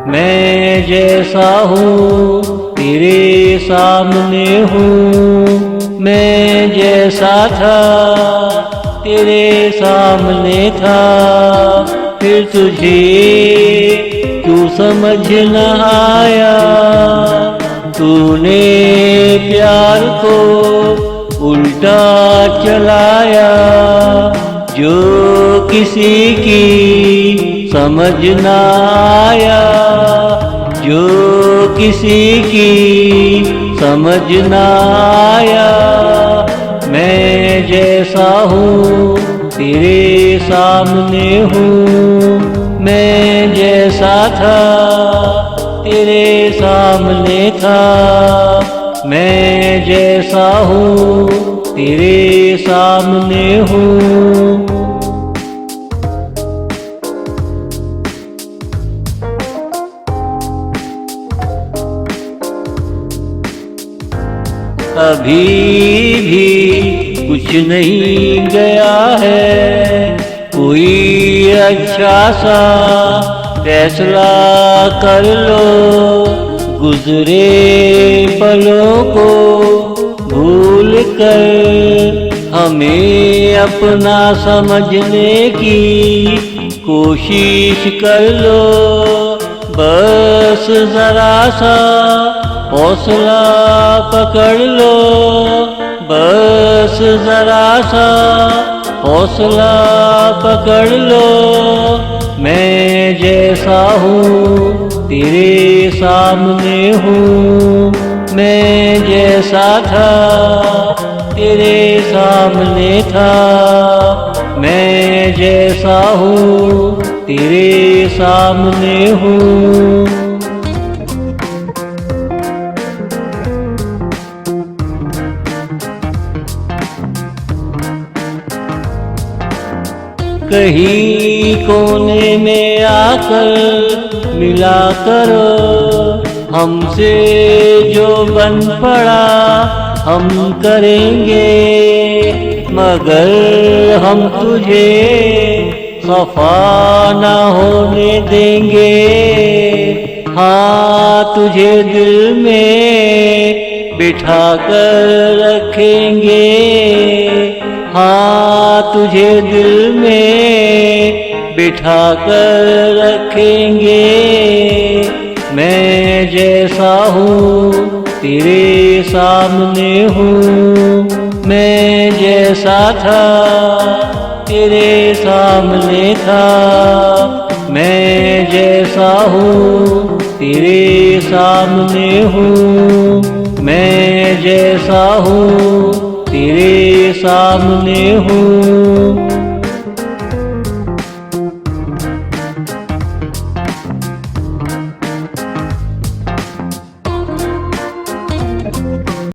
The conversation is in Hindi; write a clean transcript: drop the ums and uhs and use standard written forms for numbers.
मैं जैसा हूँ तेरे सामने हूँ। मैं जैसा था तेरे सामने था। फिर तुझे क्यों समझ न आया? तूने प्यार को उल्टा चलाया। जो किसी की समझ न आया, जो किसी की समझ न आया। मैं जैसा हूँ तेरे सामने हूँ। मैं जैसा था तेरे सामने था। मैं जैसा हूँ तेरे सामने हूँ। अभी भी कुछ नहीं गया है। कोई अच्छा सा फैसला कर लो। गुजरे पलों को भूल कर हमें अपना समझने की कोशिश कर लो। बस जरा सा हौसला पकड़ लो। बस जरा सा हौसला पकड़ लो। मैं जैसा हूँ तेरे सामने हूँ। मैं जैसा था तेरे सामने था। मैं जैसा हूँ तेरे सामने हूँ। कहीं कोने में आकर मिला करो। हमसे जो बन पड़ा हम करेंगे, मगर हम तुझे खफा न होने देंगे। हाँ, तुझे दिल में बिठा कर रखेंगे। हाँ, तुझे दिल में बिठा कर रखेंगे। मैं जैसा हूँ तेरे सामने हूँ। मैं जैसा था तेरे सामने था। मैं जैसा हूँ तेरे सामने हूँ। मैं जैसा हूँ तेरे सामने हूँ।